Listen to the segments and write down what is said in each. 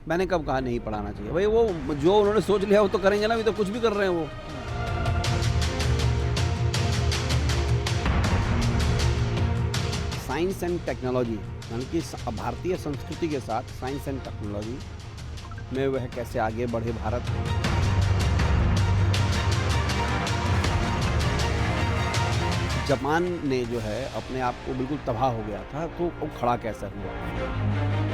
मैंने कब कहा नहीं पढ़ाना चाहिए? भाई वो जो उन्होंने सोच लिया वो तो करेंगे ना, अभी तो कुछ भी कर रहे हैं वो। साइंस एंड टेक्नोलॉजी यानी कि भारतीय संस्कृति के साथ साइंस एंड टेक्नोलॉजी में वह कैसे आगे बढ़े भारत। जापान ने जो है अपने आप को बिल्कुल तबाह हो गया था, तो वो खड़ा कैसे हुआ।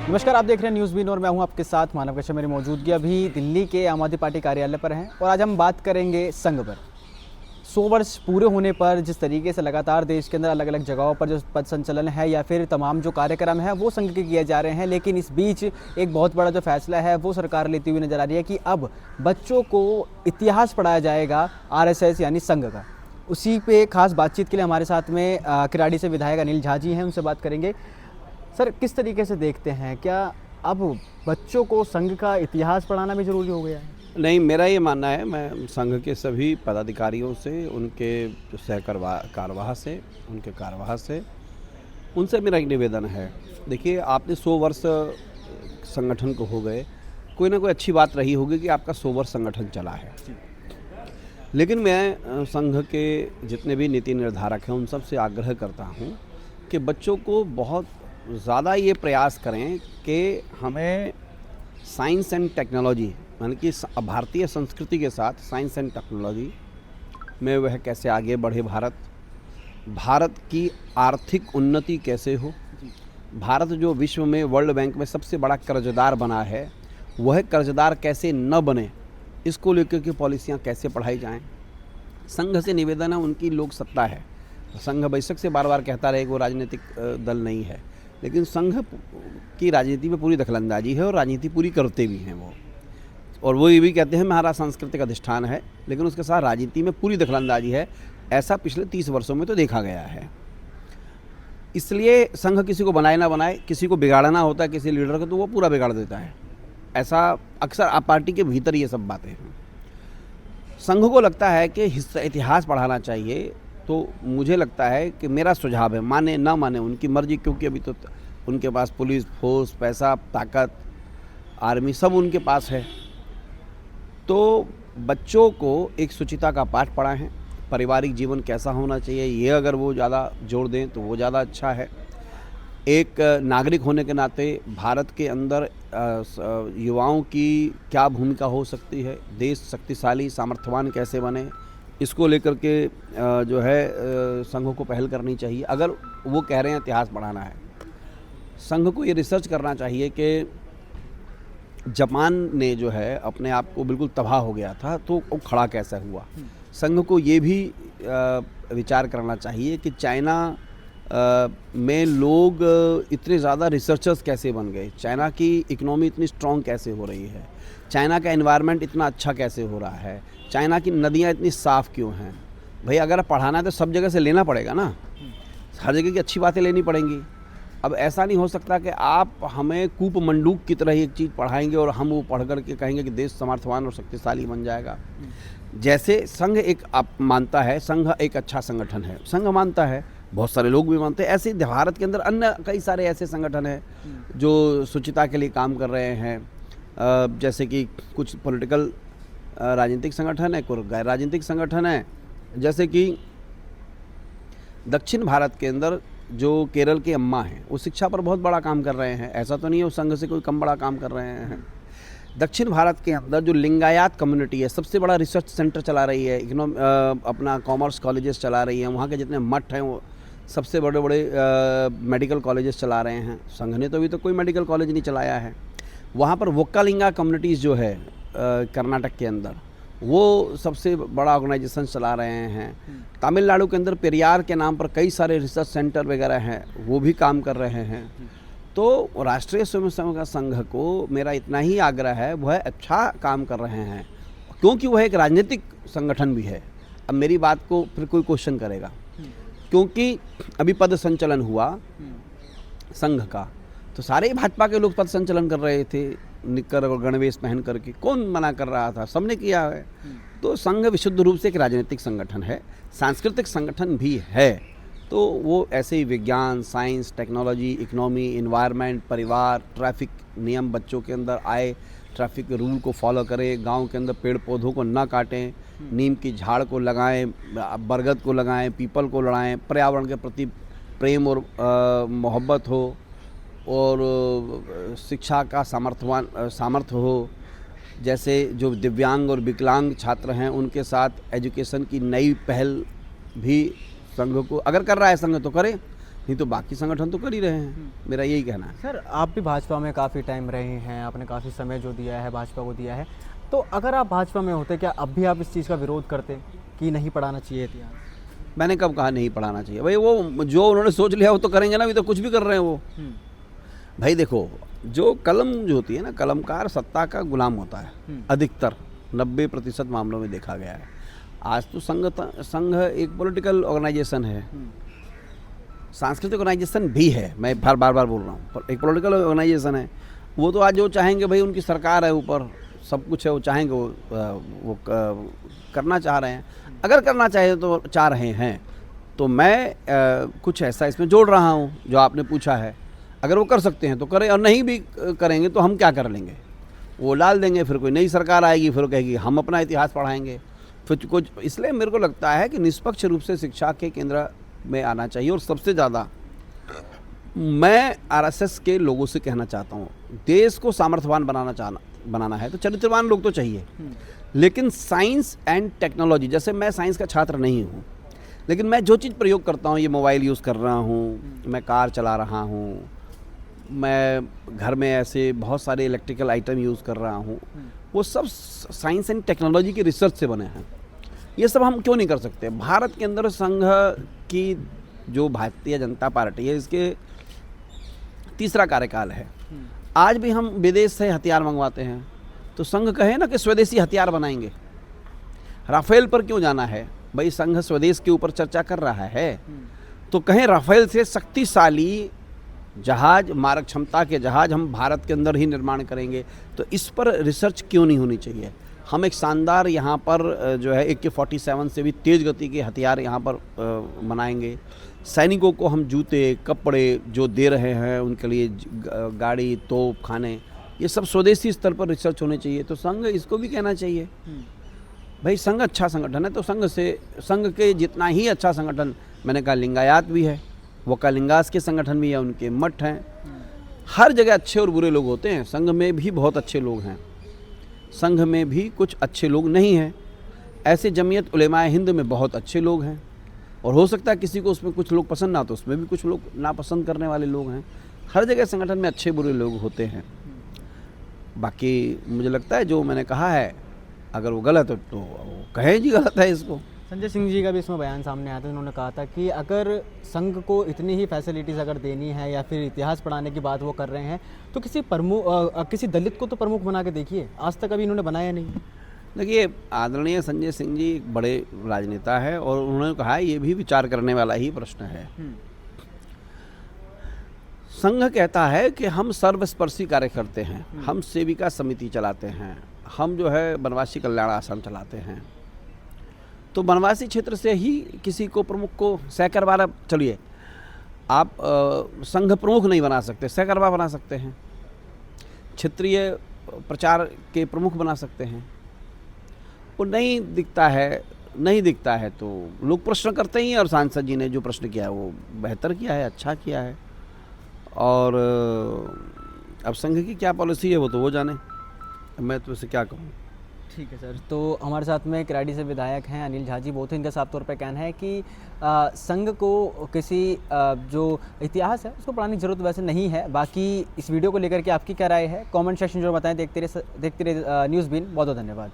नमस्कार, आप देख रहे हैं न्यूज़ बीन और मैं हूं आपके साथ मानव कश्यप। मेरी मौजूदगी अभी दिल्ली के आम आदमी पार्टी कार्यालय पर है और आज हम बात करेंगे संघ पर। 100 वर्ष पूरे होने पर जिस तरीके से लगातार देश के अंदर अलग अलग जगहों पर जो पथ संचलन है या फिर तमाम जो कार्यक्रम है वो संघ के किए जा रहे हैं, लेकिन इस बीच एक बहुत बड़ा जो फैसला है वो सरकार लेती हुई नजर आ रही है कि अब बच्चों को इतिहास पढ़ाया जाएगा आरएसएस यानी संघ का। उसी पे खास बातचीत के लिए हमारे साथ में किराड़ी से विधायक अनिल झा जी हैं, उनसे बात करेंगे। सर, किस तरीके से देखते हैं, क्या अब बच्चों को संघ का इतिहास पढ़ाना भी ज़रूरी हो गया है? नहीं, मेरा ये मानना है, मैं संघ के सभी पदाधिकारियों से, उनके जो कार्यवाह से, उनके कार्यवाह से, उनसे मेरा एक निवेदन है। देखिए, आपने 100 वर्ष संगठन को हो गए, कोई ना कोई अच्छी बात रही होगी कि आपका 100 वर्ष संगठन चला है। लेकिन मैं संघ के जितने भी नीति निर्धारक हैं उन सब से आग्रह करता हूँ कि बच्चों को बहुत ज़्यादा ये प्रयास करें कि हमें साइंस एंड टेक्नोलॉजी यानी कि भारतीय संस्कृति के साथ साइंस एंड टेक्नोलॉजी में वह कैसे आगे बढ़े भारत की आर्थिक उन्नति कैसे हो। भारत जो विश्व में वर्ल्ड बैंक में सबसे बड़ा कर्जदार बना है, वह कर्जदार कैसे न बने, इसको लेकर के पॉलिसियाँ कैसे पढ़ाई जाएं। संघ से निवेदन है, उनकी लोक सत्ता है। संघ बेशक से बार बार कहता रहे कि वो राजनीतिक दल नहीं है, लेकिन संघ की राजनीति में पूरी दखलंदाजी है और राजनीति पूरी करते भी हैं वो। और वो ये भी कहते हैं हमारा सांस्कृतिक अधिष्ठान है, लेकिन उसके साथ राजनीति में पूरी दखलंदाजी है। ऐसा पिछले 30 वर्षों में तो देखा गया है। इसलिए संघ किसी को बनाए ना बनाए, किसी को बिगाड़ना होता है किसी लीडर को, तो वो पूरा बिगाड़ देता है। ऐसा अक्सर आप पार्टी के भीतर ये सब बातें हैं। संघ को लगता है कि इतिहास पढ़ाना चाहिए, तो मुझे लगता है कि मेरा सुझाव है, माने ना माने उनकी मर्जी, क्योंकि अभी तो उनके पास पुलिस फोर्स, पैसा, ताकत, आर्मी सब उनके पास है। तो बच्चों को एक शुचिता का पाठ पढ़ाएं, पारिवारिक जीवन कैसा होना चाहिए ये अगर वो ज़्यादा जोर दें तो वो ज़्यादा अच्छा है। एक नागरिक होने के नाते भारत के अंदर युवाओं की क्या भूमिका हो सकती है, देश शक्तिशाली सामर्थ्यवान कैसे बने, इसको लेकर के जो है संघ को पहल करनी चाहिए। अगर वो कह रहे हैं इतिहास पढ़ाना है, संघ को ये रिसर्च करना चाहिए कि जापान ने जो है अपने आप को बिल्कुल तबाह हो गया था, तो वो खड़ा कैसे हुआ। संघ को ये भी विचार करना चाहिए कि चाइना में लोग इतने ज़्यादा रिसर्चर्स कैसे बन गए, चाइना की इकोनॉमी इतनी स्ट्रॉन्ग कैसे हो रही है, चाइना का एनवायरनमेंट इतना अच्छा कैसे हो रहा है, चाइना की नदियाँ इतनी साफ़ क्यों हैं। भाई अगर पढ़ाना है तो सब जगह से लेना पड़ेगा ना, हर जगह की अच्छी बातें लेनी पड़ेंगी। अब ऐसा नहीं हो सकता कि आप हमें कूप मंडूक की तरह एक चीज़ पढ़ाएंगे और हम वो पढ़ कर के कहेंगे कि देश सामर्थ्यवान और शक्तिशाली बन जाएगा। जैसे संघ एक आप मानता है, संघ एक अच्छा संगठन है, संघ मानता है, बहुत सारे लोग भी मानते हैं। ऐसे भारत के अंदर अन्य कई सारे ऐसे संगठन हैं जो शुचिता के लिए काम कर रहे हैं। जैसे कि कुछ पॉलिटिकल राजनीतिक संगठन है, कुछ गैर राजनीतिक संगठन है। जैसे कि दक्षिण भारत के अंदर जो केरल के अम्मा हैं, वो शिक्षा पर बहुत बड़ा काम कर रहे हैं। ऐसा तो नहीं है वो संघ से कोई कम बड़ा काम कर रहे हैं। दक्षिण भारत के अंदर जो लिंगायत कम्युनिटी है, सबसे बड़ा रिसर्च सेंटर चला रही है, अपना कॉमर्स कॉलेजेस चला रही है। वहाँ के जितने मठ हैं वो सबसे बड़े बड़े मेडिकल कॉलेजेस चला रहे हैं। संघ ने तो अभी तो कोई मेडिकल कॉलेज नहीं चलाया है। वहाँ पर वोक्कालिंगा कम्युनिटीज़ जो है कर्नाटक के अंदर, वो सबसे बड़ा ऑर्गेनाइजेशन चला रहे हैं। तमिलनाडु के अंदर पेरियार के नाम पर कई सारे रिसर्च सेंटर वगैरह हैं, वो भी काम कर रहे हैं। तो राष्ट्रीय स्वयंसेवक संघ को मेरा इतना ही आग्रह है, वह अच्छा काम कर रहे हैं क्योंकि वह एक राजनीतिक संगठन भी है। अब मेरी बात को फिर कोई क्वेश्चन करेगा, क्योंकि अभी पद संचलन हुआ संघ का, तो सारे भाजपा के लोग पद संचलन कर रहे थे निक्कर और गणवेश पहन करके। कौन मना कर रहा था? सबने किया है। तो संघ विशुद्ध रूप से एक राजनीतिक संगठन है, सांस्कृतिक संगठन भी है। तो वो ऐसे ही विज्ञान, साइंस, टेक्नोलॉजी, इकोनॉमी, इन्वायरमेंट, परिवार, ट्रैफिक नियम बच्चों के अंदर आए, ट्रैफिक के रूल को फॉलो करें, गांव के अंदर पेड़ पौधों को ना काटें, नीम की झाड़ को लगाएं, बरगद को लगाएं, पीपल को लगाएं, पर्यावरण के प्रति प्रेम और मोहब्बत हो, और शिक्षा का सामर्थ्य हो। जैसे जो दिव्यांग और विकलांग छात्र हैं उनके साथ एजुकेशन की नई पहल भी संघ को, अगर कर रहा है संघ तो करे, नहीं तो बाकी संगठन तो कर ही रहे हैं। मेरा यही कहना है। सर, आप भी भाजपा में काफ़ी टाइम रहे हैं, आपने काफ़ी समय जो दिया है भाजपा को दिया है, तो अगर आप भाजपा में होते, क्या अब भी आप इस चीज़ का विरोध करते कि नहीं पढ़ाना चाहिए इतिहास? मैंने कब कहा नहीं पढ़ाना चाहिए? भाई वो जो उन्होंने सोच लिया वो तो करेंगे ना, अभी तो कुछ भी कर रहे हैं वो। भाई देखो, जो कलम जो होती है ना, कलमकार सत्ता का गुलाम होता है अधिकतर, 90% मामलों में देखा गया है। आज तो संघ एक पॉलिटिकल ऑर्गेनाइजेशन है, सांस्कृतिक ऑर्गेनाइजेशन भी है, मैं बार बार बोल रहा हूँ, पर एक पॉलिटिकल ऑर्गेनाइजेशन है। वो तो आज जो चाहेंगे, भाई उनकी सरकार है, ऊपर सब कुछ है, वो चाहेंगे, वो करना चाह रहे हैं। अगर करना चाह रहे हैं तो मैं कुछ ऐसा इसमें जोड़ रहा हूँ जो आपने पूछा है। अगर वो कर सकते हैं तो करें, और नहीं भी करेंगे तो हम क्या कर लेंगे? वो डाल देंगे, फिर कोई नई सरकार आएगी, फिर वो कहेगी हम अपना इतिहास पढ़ाएंगे, फिर कुछ। इसलिए मेरे को लगता है कि निष्पक्ष रूप से शिक्षा के केंद्र में आना चाहिए। और सबसे ज़्यादा मैं आरएसएस के लोगों से कहना चाहता हूँ, देश को सामर्थ्यवान बनाना है तो चरित्रवान लोग तो चाहिए, लेकिन साइंस एंड टेक्नोलॉजी, जैसे मैं साइंस का छात्र नहीं हूँ, लेकिन मैं जो चीज़ प्रयोग करता हूँ, ये मोबाइल यूज़ कर रहा हूँ, मैं कार चला रहा हूँ, मैं घर में ऐसे बहुत सारे इलेक्ट्रिकल आइटम यूज़ कर रहा हूँ, वो सब साइंस एंड टेक्नोलॉजी की रिसर्च से बने हैं। ये सब हम क्यों नहीं कर सकते? भारत के अंदर संघ की जो भारतीय जनता पार्टी है, इसके तीसरा कार्यकाल है। आज भी हम विदेश से हथियार मंगवाते हैं, तो संघ कहे ना कि स्वदेशी हथियार बनाएंगे। राफेल पर क्यों जाना है? भाई संघ स्वदेश के ऊपर चर्चा कर रहा है, तो कहें राफेल से शक्तिशाली जहाज, मारक क्षमता के जहाज हम भारत के अंदर ही निर्माण करेंगे। तो इस पर रिसर्च क्यों नहीं होनी चाहिए? हम एक शानदार यहाँ पर जो है AK-47 से भी तेज़ गति के हथियार यहाँ पर बनाएंगे। सैनिकों को हम जूते, कपड़े जो दे रहे हैं उनके लिए गाड़ी, तोप, खाने, ये सब स्वदेशी स्तर पर रिसर्च होने चाहिए। तो संघ इसको भी कहना चाहिए, भाई संघ अच्छा संगठन है, तो संघ के जितना ही अच्छा संगठन, मैंने कहा लिंगायत भी है, वो कलिंगास के संगठन भी है, उनके मठ हैं। हर जगह अच्छे और बुरे लोग होते हैं, संघ में भी बहुत अच्छे लोग हैं, संघ में भी कुछ अच्छे लोग नहीं हैं। ऐसे जमीयत उलेमाए हिंद में बहुत अच्छे लोग हैं, और हो सकता है किसी को उसमें कुछ लोग पसंद ना, तो उसमें भी कुछ लोग नापसंद करने वाले लोग हैं। हर जगह संगठन में अच्छे बुरे लोग होते हैं। बाकी मुझे लगता है जो मैंने कहा है, अगर वो गलत है तो वो कहें जी गलत है इसको। संजय सिंह जी का भी इसमें बयान सामने आया था, उन्होंने कहा था कि अगर संघ को इतनी ही फैसिलिटीज़ अगर देनी है या फिर इतिहास पढ़ाने की बात वो कर रहे हैं, तो किसी दलित को तो प्रमुख बना के देखिए। आज तक अभी इन्होंने बनाया नहीं। देखिए, आदरणीय संजय सिंह जी एक बड़े राजनेता है, और उन्होंने कहा है ये भी विचार करने वाला ही प्रश्न है। संघ कहता है कि हम सर्वस्पर्शी कार्य करते हैं, हम सेविका समिति चलाते हैं, हम जो है वनवासी कल्याण आश्रम चलाते हैं। तो वनवासी क्षेत्र से ही किसी को प्रमुख को सहकरवा, चलिए आप संघ प्रमुख नहीं बना सकते, सहकरवा बना सकते हैं, क्षेत्रीय प्रचार के प्रमुख बना सकते हैं। वो नहीं दिखता है तो लोग प्रश्न करते ही हैं, और सांसद जी ने जो प्रश्न किया है वो बेहतर किया है, अच्छा किया है। और अब संघ की क्या पॉलिसी है वो तो वो जाने, मैं तो इसे क्या कहूँ। ठीक है सर, तो हमारे साथ में किराड़ी से विधायक हैं अनिल झा जी, बहुत इनका साफ तौर पर कहना है कि संघ को किसी जो इतिहास है उसको पढ़ाने की जरूरत वैसे नहीं है। बाकी इस वीडियो को लेकर के आपकी क्या राय है, कमेंट सेक्शन जो बताएं। देखते रहे न्यूज़ बीन। बहुत बहुत धन्यवाद।